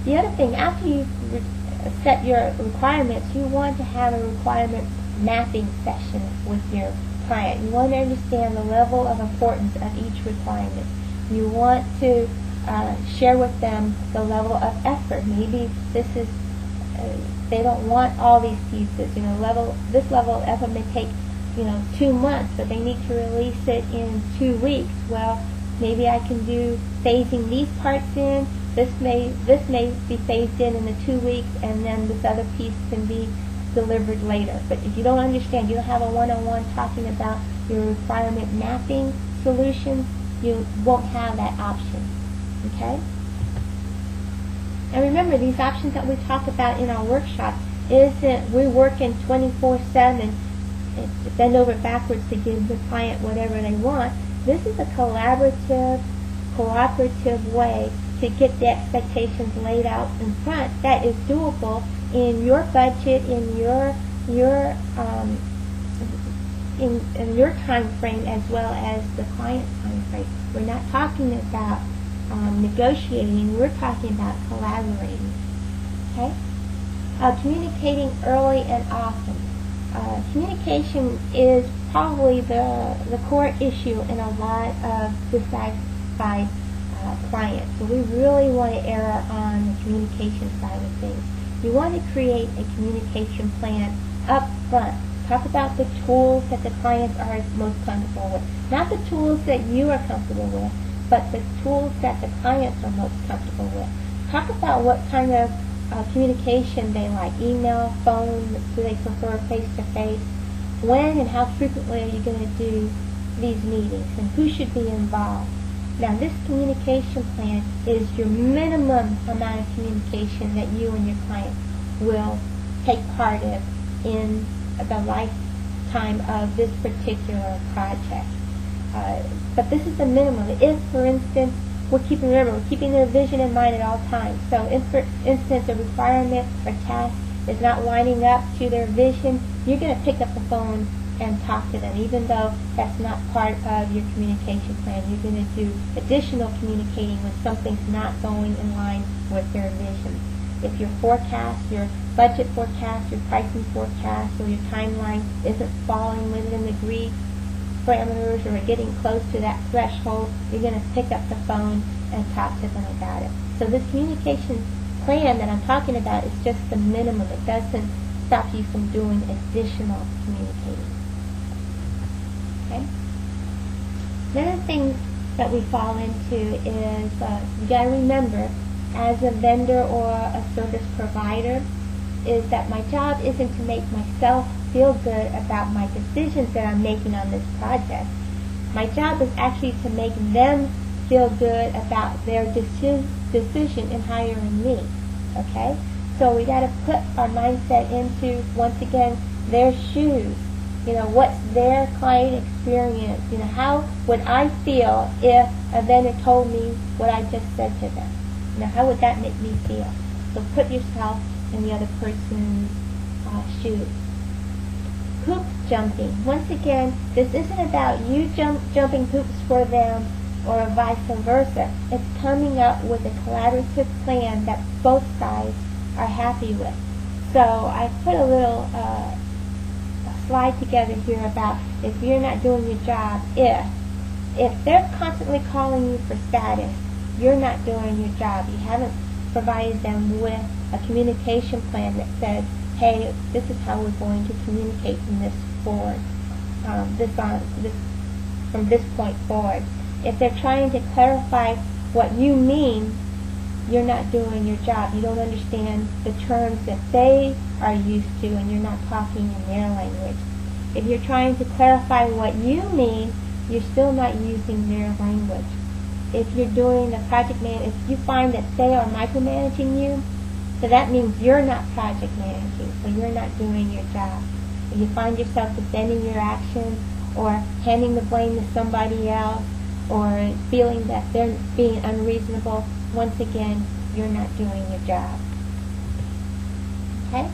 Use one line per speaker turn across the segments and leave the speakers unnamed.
The other thing, after you set your requirements, you want to have a requirement mapping session with your client. You want to understand the level of importance of each requirement. You want to share with them the level of effort. Maybe this is they don't want all these pieces. This level of effort may take 2 months, but they need to release it in 2 weeks. Well, maybe I can do phasing these parts in. This may be phased in the 2 weeks, and then this other piece can be delivered later. But if you don't understand, you don't have a one-on-one talking about your requirement mapping solutions, you won't have that option. Okay? And remember, these options that we talk about in our workshop isn't we're working 24/7 and bend over backwards to give the client whatever they want. This is a collaborative, cooperative way to get the expectations laid out in front that is doable in your budget, in your time frame, as well as the client's time frame. We're not talking about negotiating, we're talking about collaborating. Okay? Communicating early and often. Communication is probably the core issue in a lot of dissatisfied clients. So we really want to err on the communication side of things. You want to create a communication plan up front. Talk about the tools that the clients are most comfortable with. Not the tools that you are comfortable with, but the tools that the clients are most comfortable with. Talk about what kind of communication they like. Email, phone, do they prefer face-to-face? When and how frequently are you going to do these meetings, and who should be involved? Now, this communication plan is your minimum amount of communication that you and your client will take part in the lifetime of this particular project. But this is the minimum. If, for instance, we're keeping their vision in mind at all times. So if, for instance, a requirement or task is not lining up to their vision, you're going to pick up the phone and talk to them, even though that's not part of your communication plan. You're going to do additional communicating when something's not going in line with their vision. If your forecast, your budget forecast, your pricing forecast, or your timeline isn't falling within the agreed parameters or getting close to that threshold, you're going to pick up the phone and talk to them about it. So this communication plan that I'm talking about is just the minimum. It doesn't stop you from doing additional communicating. Okay? Another thing that we fall into is you got to remember, as a vendor or a service provider, is that my job isn't to make myself feel good about my decisions that I'm making on this project. My job is actually to make them feel good about their decision in hiring me. Okay? So we got to put our mindset into, once again, their shoes. What's their client experience? How would I feel if a vendor told me what I just said to them? How would that make me feel? So put yourself in the other person's shoes. Hoop jumping. Once again, this isn't about you jumping hoops for them or vice versa. It's coming up with a collaborative plan that both sides are happy with. So I put a little slide together here about if you're not doing your job, if they're constantly calling you for status, you're not doing your job. You haven't provided them with a communication plan that says, hey, this is how we're going to communicate from this forward, from this point forward. If they're trying to clarify what you mean, you're not doing your job. You don't understand the terms that they are used to, and you're not talking in their language. If you're trying to clarify what you mean, you're still not using their language. If you're doing the project if you find that they are micromanaging you, so that means you're not project managing, so you're not doing your job. If you find yourself defending your actions or handing the blame to somebody else or feeling that they're being unreasonable, once again, you're not doing your job. Okay?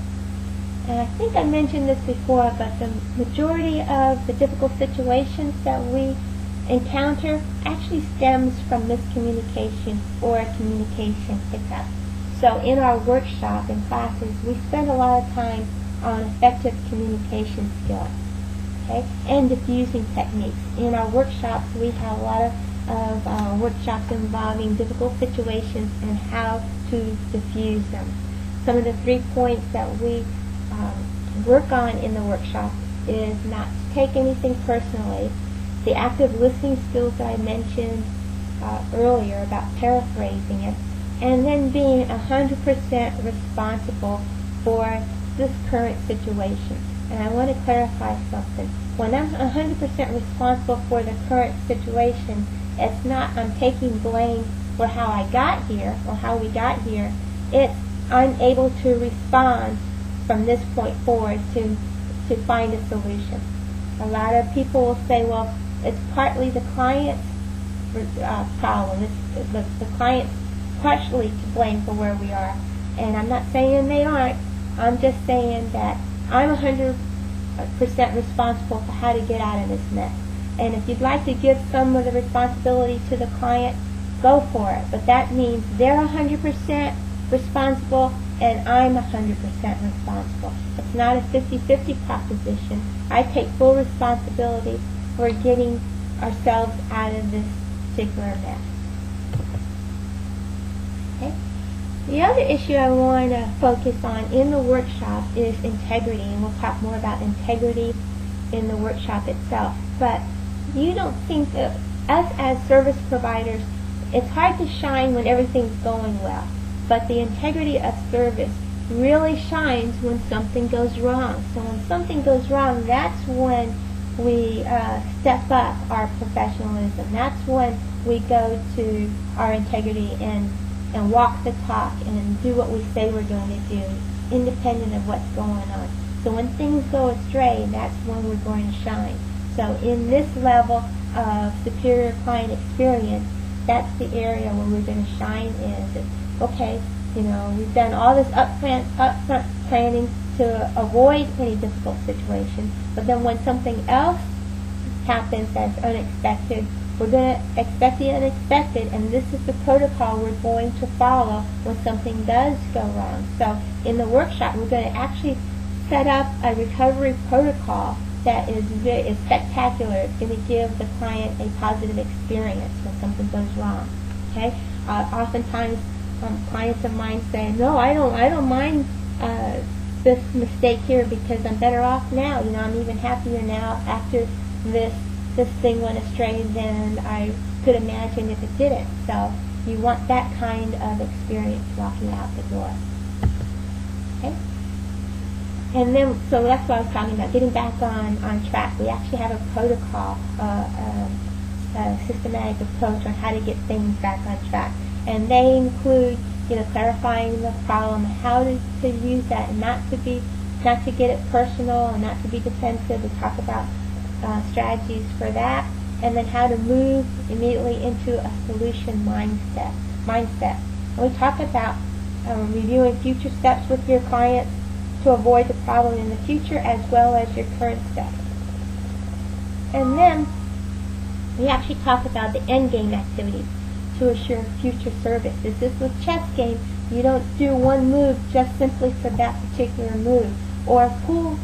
And I think I mentioned this before, but the majority of the difficult situations that we encounter actually stems from miscommunication or communication hiccup. So in our workshop and classes, we spend a lot of time on effective communication skills, okay, and diffusing techniques. In our workshops, we have a lot of workshops involving difficult situations and how to diffuse them. Some of the 3 points that we work on in the workshop is not to take anything personally, the active listening skills that I mentioned earlier about paraphrasing it, and then being 100% responsible for this current situation. And I want to clarify something. When I'm 100% responsible for the current situation, it's not I'm taking blame for how I got here or how we got here. It's I'm able to respond from this point forward to find a solution. A lot of people will say, well, it's partly the client's problem. It's the client's partially to blame for where we are. And I'm not saying they aren't. I'm just saying that I'm 100% responsible for how to get out of this mess. And if you'd like to give some of the responsibility to the client, go for it. But that means they're 100% responsible and I'm 100% responsible. It's not a 50-50 proposition. I take full responsibility for getting ourselves out of this particular mess. Okay? The other issue I want to focus on in the workshop is integrity, and we'll talk more about integrity in the workshop itself. But you don't think that us as service providers, it's hard to shine when everything's going well. But the integrity of service really shines when something goes wrong. So when something goes wrong, that's when we step up our professionalism. That's when we go to our integrity and walk the talk and do what we say we're going to do, independent of what's going on. So when things go astray, that's when we're going to shine. So in this level of superior client experience, that's the area where we're going to shine is, okay, we've done all this upfront planning to avoid any difficult situation, but then when something else happens that's unexpected, we're going to expect the unexpected, and this is the protocol we're going to follow when something does go wrong. So in the workshop, we're going to actually set up a recovery protocol that is spectacular. It's going to give the client a positive experience when something goes wrong. Okay? Oftentimes, clients of mine say, "No, I don't mind this mistake here because I'm better off now. I'm even happier now after this thing went astray than I could imagine if it didn't." So you want that kind of experience walking out the door. Okay? And then, so that's what I was talking about, getting back on track. We actually have a protocol, a systematic approach on how to get things back on track. And they include, clarifying the problem, how to use that, and not to get it personal and not to be defensive. We talk about strategies for that, and then how to move immediately into a solution mindset. And we talk about reviewing future steps with your clients to avoid the problem in the future, as well as your current steps. And then we actually talk about the end game activities to assure future service. This is with chess game. You don't do one move just simply for that particular move. Or a pool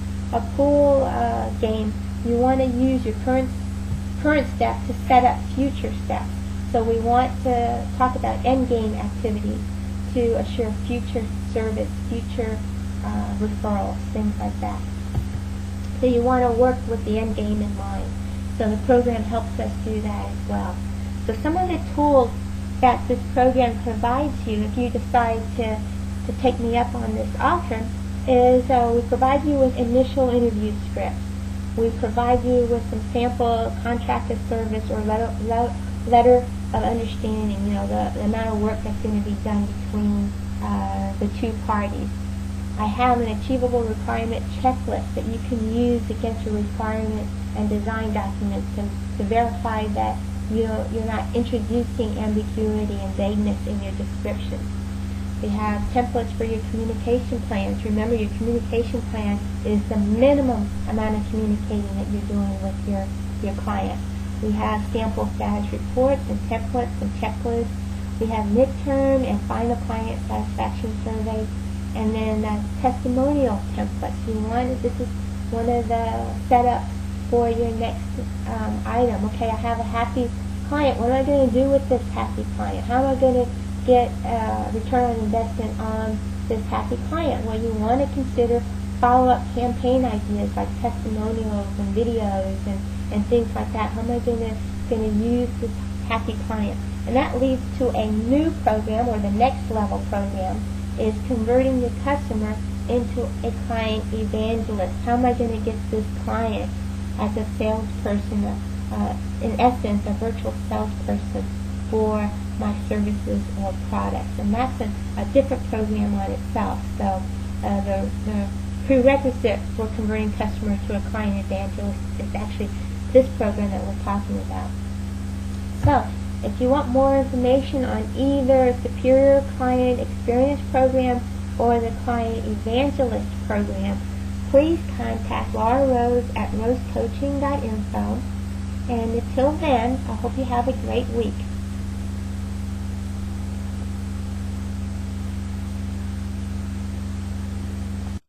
game, you want to use your current step to set up future steps. So we want to talk about end game activities to assure future service, future referrals, things like that. So you want to work with the end game in mind. So the program helps us do that as well. So some of the tools that this program provides you, if you decide to take me up on this offer, is we provide you with initial interview scripts. We provide you with some sample contract of service or letter of understanding, the amount of work that's going to be done between the two parties. I have an achievable requirement checklist that you can use against your requirement and design documents to verify that you're not introducing ambiguity and vagueness in your description. We have templates for your communication plans. Remember, your communication plan is the minimum amount of communicating that you're doing with your client. We have sample status reports and templates and checklists. We have midterm and final client satisfaction surveys, and then testimonial templates. This is one of the setups for your next item. Okay, I have a happy client. What am I going to do with this happy client? How am I going to get return on investment on this happy client? Well, you want to consider follow-up campaign ideas like testimonials and videos and things like that. How am I going to use this happy client? And that leads to a new program, or the next level program, is converting the customer into a client evangelist. How am I going to get this client as a salesperson, in essence, a virtual salesperson for my services or products? And that's a different program on itself. So the prerequisite for converting customers to a client evangelist is actually this program that we're talking about. So if you want more information on either Superior Client Experience Program or the Client Evangelist Program, please contact Laura Rose at rosecoaching.info. And until then, I hope you have a great week.